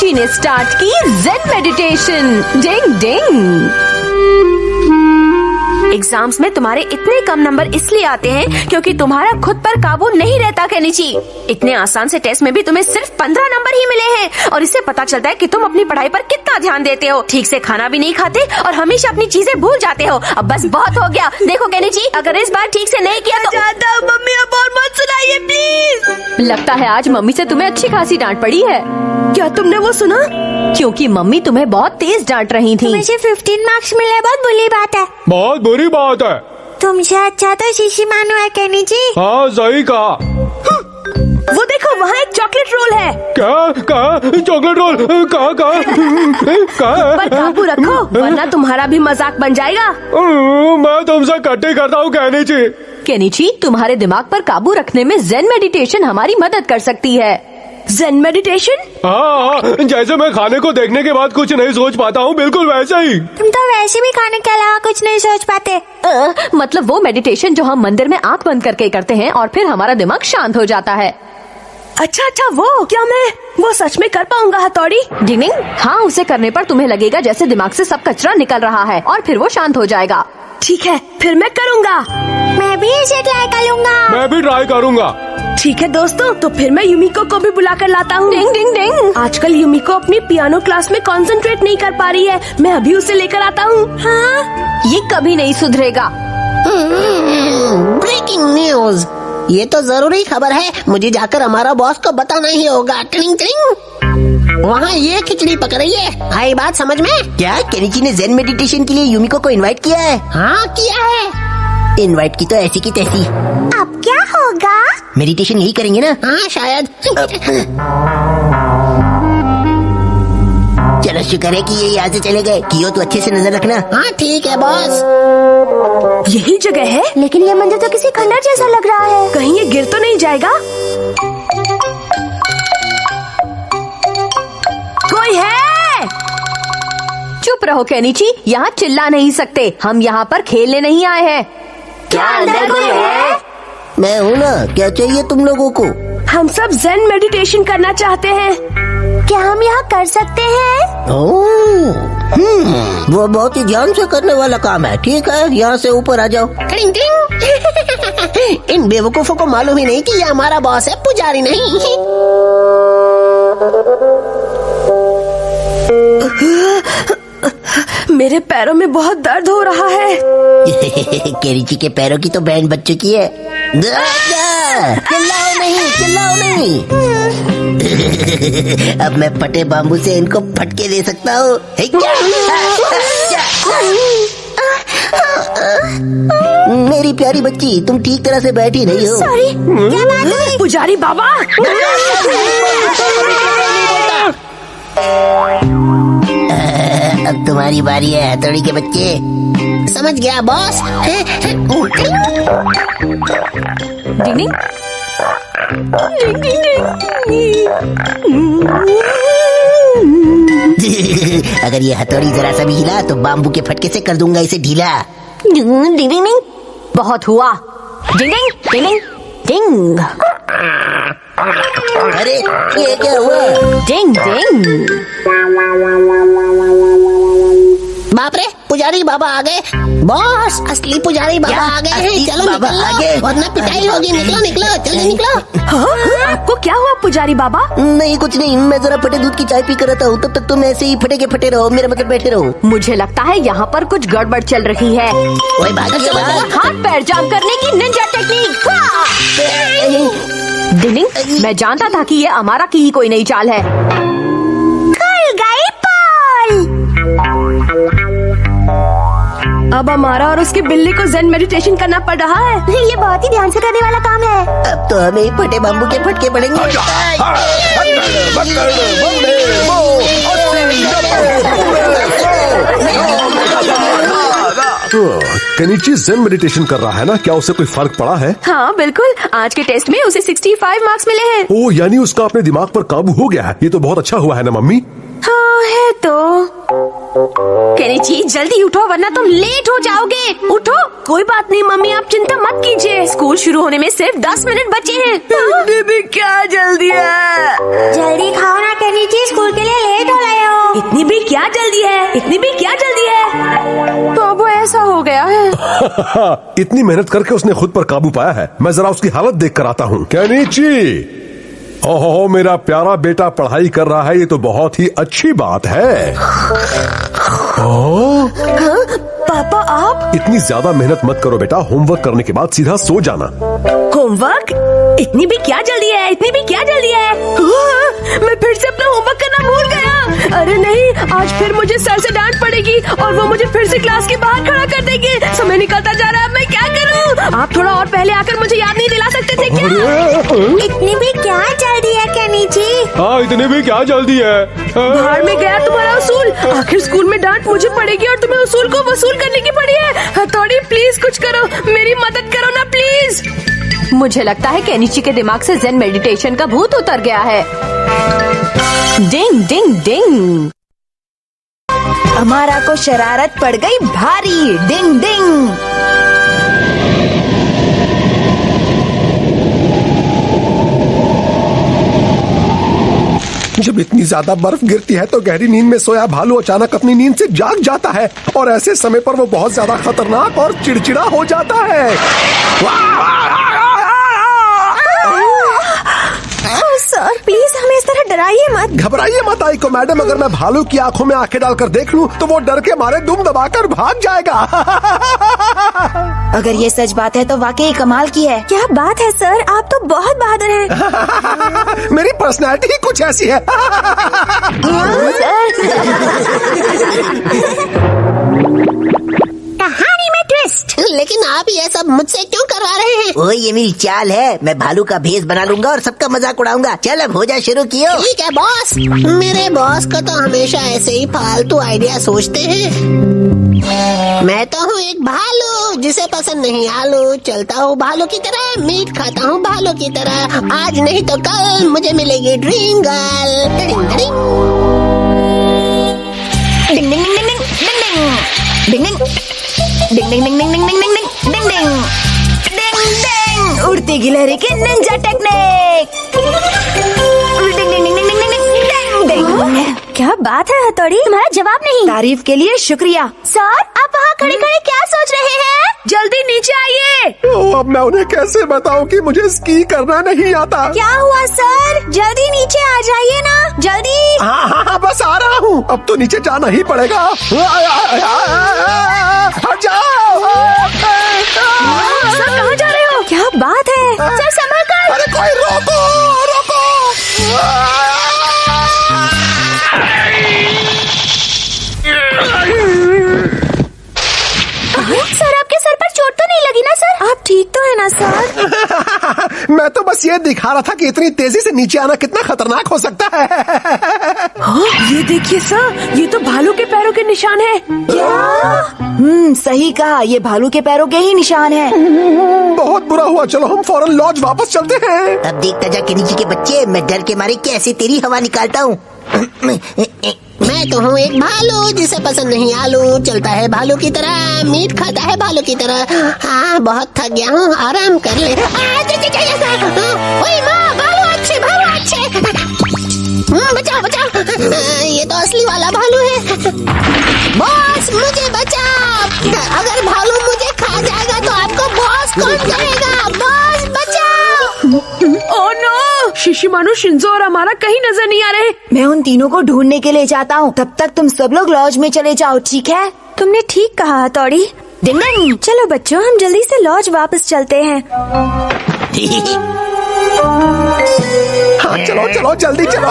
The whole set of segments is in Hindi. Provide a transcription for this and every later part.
केनिची ने स्टार्ट की जेन मेडिटेशन। डिंग डिंग। एग्जाम्स में तुम्हारे इतने कम नंबर इसलिए आते हैं क्योंकि तुम्हारा खुद पर काबू नहीं रहता केनिची। इतने आसान से टेस्ट में भी तुम्हें सिर्फ 15 नंबर ही मिले हैं और इससे पता चलता है कि तुम अपनी पढ़ाई पर कितना ध्यान देते हो। ठीक से खाना भी नहीं खाते और हमेशा अपनी चीजें भूल जाते हो। अब बस बहुत हो गया। देखो केनिची, अगर इस बार ठीक से नहीं किया तो जानता हूँ मम्मी, अब और मत सुनाइए प्लीज। लगता है आज मम्मी से तुम्हें अच्छी खासी डांट पड़ी है। क्या तुमने वो सुना? क्योंकि मम्मी तुम्हें बहुत तेज डांट रही थी। मुझे 15 मार्क्स मिले, बहुत बुरी बात है। बहुत बुरी बात है। तुमसे अच्छा तो शीशी मानो है केनिची। हाँ सही कहा। वो देखो, वहाँ एक चॉकलेट रोल है। क्या चॉकलेट रोल? कहाँ पर काबू रखो वरना तुम्हारा भी मजाक बन जाएगा। मैं तुमसे कट्टी करता हूँ केनिची। केनिची, तुम्हारे दिमाग पर काबू रखने में जेन मेडिटेशन हमारी मदद कर सकती है। जेन मेडिटेशन? हाँ, जैसे मैं खाने को देखने के बाद कुछ नहीं सोच पाता हूँ, बिल्कुल वैसे ही। तुम तो वैसे भी खाने के अलावा कुछ नहीं सोच पाते। मतलब वो मेडिटेशन जो हम मंदिर में आंख बंद करके करते हैं और फिर हमारा दिमाग शांत हो जाता है। अच्छा, वो क्या मैं वो सच में कर पाऊंगा हथौड़ी? डिंग। हाँ, उसे करने पर तुम्हें लगेगा जैसे दिमाग से सब कचरा निकल रहा है और फिर वो शांत हो जाएगा। ठीक है, फिर मैं करूँगा। मैं भी इसे ट्राई करूँगा। मैं भी ट्राई करूँगा। ठीक है दोस्तों, तो फिर मैं युमिको को भी बुला कर लाता हूँ। डिंग डिंग डिंग। आजकल युमिको अपनी पियानो क्लास में कंसंट्रेट नहीं कर पा रही है। मैं अभी उसे लेकर आता हूँ। हाँ? ये कभी नहीं सुधरेगा। ब्रेकिंग न्यूज, ये तो जरूरी खबर है। मुझे जाकर हमारा बॉस को बताना ही होगा। ट्रिंग ट्रिंग। वहाँ ये खिचड़ी पक रही है। आई बात समझ में? क्या केनिची ने जेन मेडिटेशन के लिए युमिको को इनवाइट किया है? हाँ किया है। इनवाइट की तो ऐसी की तैसी। अब क्या होगा? मेडिटेशन यही करेंगे ना? हाँ शायद। चलो शुक्र है कि ये यहाँ से चले गए। कियो तो अच्छे से नजर रखना। हाँ ठीक है बॉस। यही जगह है, लेकिन ये मंदिर तो किसी खंडर जैसा लग रहा है। कहीं ये गिर तो नहीं जाएगा? कोई है? चुप रहो केनिची, यहाँ चिल्ला नहीं सकते। हम यहाँ पर खेलने नहीं आए हैं। क्या अंदर कोई है? मैं हूँ ना, क्या चाहिए तुम लोगों को? हम सब जेन मेडिटेशन करना चाहते हैं। क्या हम यहाँ कर सकते हैं? वो बहुत ही ध्यान से करने वाला काम है। ठीक है, यहाँ से ऊपर आ जाओ। टिंग टिंग। इन बेवकूफों को मालूम ही नहीं कि ये हमारा बॉस है, पुजारी नहीं। मेरे पैरों में बहुत दर्द हो रहा है। केनिची के पैरों की तो बैंड बज चुकी है। चिल्लाओ नहीं, चिल्लाओ नहीं। अब मैं फटे बाम्बू से इनको फटके दे सकता हूँ। मेरी प्यारी बच्ची, तुम ठीक तरह से बैठी नहीं हो। सॉरी, क्या बात है? पुजारी बाबा। अब तुम्हारी बारी है हथौड़ी के बच्चे। समझ गया बॉस। डिंग डिंग। डिंग डिंग डिंग। अगर ये हथौड़ी जरा सा भी हिला तो बाम्बू के फटके से कर दूंगा इसे ढीला। डिंग डिंग डिंग। बहुत हुआ। डिंग डिंग डिंग डिंग। अरे ये क्या हुआ? डिंग डिंग। बाप रे, पुजारी बाबा आ गए। बॉस, असली पुजारी बाबा आ गए हैं। चलो बाबा निकलो, आ गए। वरना पिटाई होगी। निकलो निकलो, जल्दी निकलो। हाँ? आपको क्या हुआ पुजारी बाबा? नहीं कुछ नहीं, मैं जरा फटे दूध की चाय पी कर रहता हूँ। तब तक तुम ऐसे ही फटे के फटे रहो, मेरा मतलब बैठे रहो। मुझे लगता है यहाँ पर कुछ गड़बड़ चल रही है। ओए भागिए बाहर। हाथ पैर जाम करने की निंजा टेक्निक। डिंग, मैं जानता था कि ये अमारा की ही कोई नई चाल है। खुल गई पोल। अब हमारा और उसकी बिल्ली को जेन मेडिटेशन करना पड़ रहा है। ये बहुत ही ध्यान से करने वाला काम है। अब तो हमें फटे बाम्बू के फटके पड़ेंगे। केनिची जेन मेडिटेशन कर रहा है ना, क्या उसे कोई फर्क पड़ा है? हाँ बिल्कुल, आज के टेस्ट में उसे 65 मार्क्स मिले हैं। ओ, यानी उसका अपने दिमाग पर काबू हो गया है। ये तो बहुत अच्छा हुआ है ना मम्मी? हाँ है तो। केनिची जल्दी उठो वरना तुम लेट हो जाओगे। उठो। कोई बात नहीं मम्मी, आप चिंता मत कीजिए। स्कूल शुरू होने में सिर्फ 10 मिनट बचे हैं। दीदी क्या जल्दी है? जल्दी खाओ ना केनिची, स्कूल के लिए लेट क्या जल्दी है, इतनी भी क्या जल्दी है। तो अब वो ऐसा हो गया है। इतनी मेहनत करके उसने खुद पर काबू पाया है। मैं जरा उसकी हालत देख कर आता हूँ। केनिची, ओहो मेरा प्यारा बेटा पढ़ाई कर रहा है, ये तो बहुत ही अच्छी बात है। पापा आप इतनी ज्यादा मेहनत मत करो बेटा, होमवर्क करने के बाद सीधा सो जाना। होमवर्क, इतनी भी क्या जल्दी है, इतनी भी क्या जल्दी है। मैं फिर से अपना होमवर्क करना भूल गया। अरे नहीं, आज फिर मुझे सर से डांट पड़ेगी और वो मुझे फिर से क्लास के बाहर खड़ा कर देंगे। समय निकलता जा रहा है, मैं क्या करूं? आप थोड़ा और पहले आकर मुझे याद नहीं दिला सकते थे क्या? इतनी भी क्या जल्दी है केनिची? हाँ, इतनी भी क्या जल्दी है। बाहर में गया तुम्हारा उसूल। आखिर स्कूल में डांट मुझे पड़ेगी और तुम्हें उसूल को वसूल करने की पड़ी है। हथौड़ी प्लीज कुछ करो, मेरी मदद करो ना प्लीज। मुझे लगता है केनिची के दिमाग से ज़ेन मेडिटेशन का भूत उतर गया है। डिंग डिंग डिंग। हमारा को शरारत पड़ गई भारी। डिंग डिंग। जब इतनी ज्यादा बर्फ गिरती है तो गहरी नींद में सोया भालू अचानक अपनी नींद से जाग जाता है और ऐसे समय पर वो बहुत ज्यादा खतरनाक और चिड़चिड़ा हो जाता है। सर प्लीज हमें इस तरह डराइए मत। घबराइए मत आई को मैडम, अगर मैं भालू की आंखों में आंखें डालकर देख लूं तो वो डर के मारे दुम दबाकर भाग जाएगा। अगर ये सच बात है तो वाकई कमाल की है। क्या बात है सर, आप तो बहुत बहादुर हैं। मेरी पर्सनैलिटी ही कुछ ऐसी है। कहानी में ट्विस्ट। लेकिन आप ये सब मुझसे क्यों करवा रहे हैं? ओ ये मेरी चाल है, मैं भालू का भेष बना लूंगा और सबका मजाक उड़ाऊंगा। चल अब हो जा शुरू कियो। ठीक है बॉस। मेरे बॉस को तो हमेशा ऐसे ही फालतू आइडिया सोचते हैं। मैं तो हूँ एक भालू जिसे पसंद नहीं आलू। चलता हूँ भालू की तरह, मीट खाता हूँ भालू की तरह। आज नहीं तो कल मुझे मिलेगी ड्रीम गर्ल। डिंग डिंग डिंग डिंग डिंग डिंग डिंग डिंग डिंग डिंग डिंग डिंग डिंग डिंग डिंग डिंग डिंग डिंग डिंग। उड़ती गिलहरी की निंजा टेक्निक। डिंग डिंग डिंग डिंग डिंग डिंग डिंग। क्या बात है हथौड़ी, तुम्हारा जवाब नहीं। तारीफ के लिए शुक्रिया। सर आप वहाँ खड़े खड़े क्या सोच रहे हैं? जल्दी नीचे आइए। अब मैं उन्हें कैसे बताऊं कि मुझे स्की करना नहीं आता। क्या हुआ सर? जल्दी नीचे आ जाइए ना, जल्दी। हाँ, बस आ रहा हूँ। अब तो नीचे जाना ही पड़ेगा। हट जाओ। सर कहाँ जा रहे हो? क्या बात है सर, संभल कर। अरे कोई रोको रोको। सर आपके सर पर चोट तो नहीं लगी ना सर? आप ठीक तो है ना सर? मैं तो बस ये दिखा रहा था कि इतनी तेजी से नीचे आना कितना खतरनाक हो सकता है। ये देखिए सर, ये तो भालू के पैरों के निशान है। क्या? सही कहा, ये भालू के पैरों के ही निशान है। बहुत बुरा हुआ, चलो हम फौरन लॉज वापस चलते हैं। अब देखता जा केनिची के बच्चे, मैं डर के मारे कैसे तेरी हवा निकालता हूँ। मैं तो हूँ एक भालू जिसे पसंद नहीं आलू। चलता है भालू की तरह, मीट खाता है भालू की तरह। हाँ बहुत थक गया हूँ, आराम कर ले। ओए माँ, भालू अच्छे, भालू अच्छे। बचाओ बचाओ, ये तो असली वाला भालू है। बॉस मुझे बचाओ, अगर भालू मुझे खा जाएगा तो आपको बॉस कौन करेगा? बॉस बचाओ। ओह नो, शिशिमानु, शिंजो और हमारा कहीं नजर नहीं आ रहे। मैं उन तीनों को ढूंढने के लिए जाता हूँ, तब तक तुम सब लोग लॉज में चले जाओ, ठीक है? तुमने ठीक कहा हथौड़ी। डिंग डिंग। चलो बच्चों, हम जल्दी से लॉज वापस चलते हैं। हाँ चलो चलो जल्दी चलो।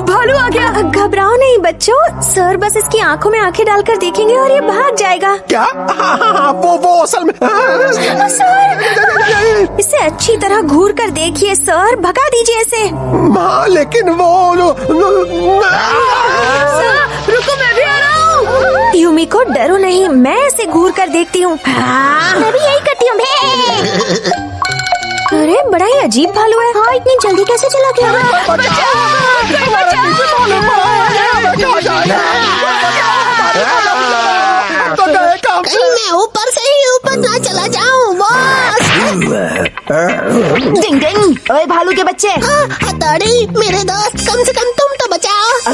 भालू आ गया। घबराओ नहीं बच्चों, सर बस इसकी आंखों में आंखें डालकर देखेंगे और ये भाग जाएगा। क्या? हाँ, वो असल में। सर इसे अच्छी तरह घूर कर देखिए सर, भगा दीजिए इसे। माँ लेकिन वो रुको, मैं भी आ रहा हूँ। यूमी को डरो नहीं, मैं इसे घूर कर देखती हूँ। मैं भी यही करती हूँ। अरे बड़ा ही अजीब भालू है। हाँ इतनी जल्दी कैसे चला गया? कहीं मैं ऊपर से ही ऊपर ना चला जाऊँ बॉस। डिंग डिंग। ओए भालू के बच्चे, हथौड़ी मेरे दोस्त, कम से कम तुम तो बचाओ।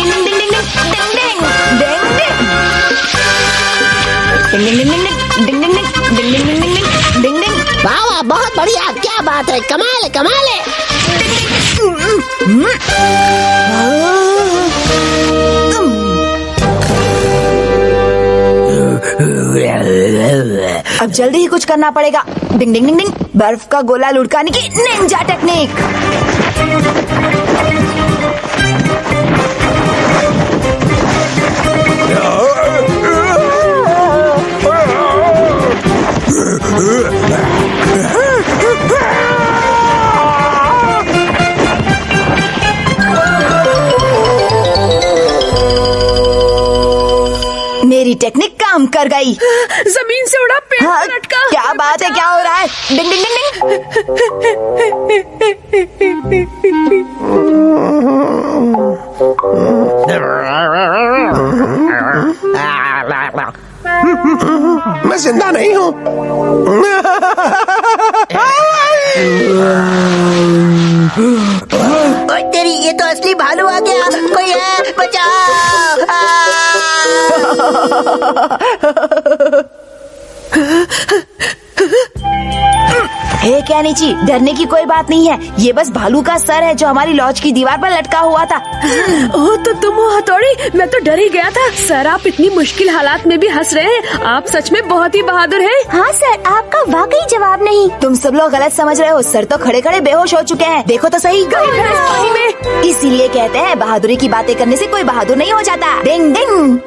वाह वाह, बहुत बढ़िया, क्या बात है, कमाल है, कमाल है। अब जल्दी ही कुछ करना पड़ेगा। डिंग डिंग डिंग डिंग, बर्फ का गोला लुढ़काने की निंजा टेक्निक। मेरी टेक्निक काम कर गई। जमीन से उड़ा, पेड़ हाँ, पर लटका। क्या बात है, क्या हो रहा है? डिंग डिंग डिंग मैं जिंदा नहीं हूँ। ओए तेरी, ये तो असली भालू आ गया, कोई है, बचाओ। हे कैनिची, डरने की कोई बात नहीं है। ये बस भालू का सर है जो हमारी लॉज की दीवार पर लटका हुआ था। ओह, तो तुम हो हथौड़ी, मैं तो डर ही गया था। सर, आप इतनी मुश्किल हालात में भी हंस रहे हैं, आप सच में बहुत ही बहादुर हैं। हाँ सर, आपका वाकई जवाब नहीं। तुम सब लोग गलत समझ रहे हो। सर तो खड़े खड़े बेहोश हो चुके हैं। देखो तो सही। भैंस पानी में। इसीलिए कहते हैं बहादुरी की बातें करने से कोई बहादुर नहीं हो जाता। डिंग डिंग।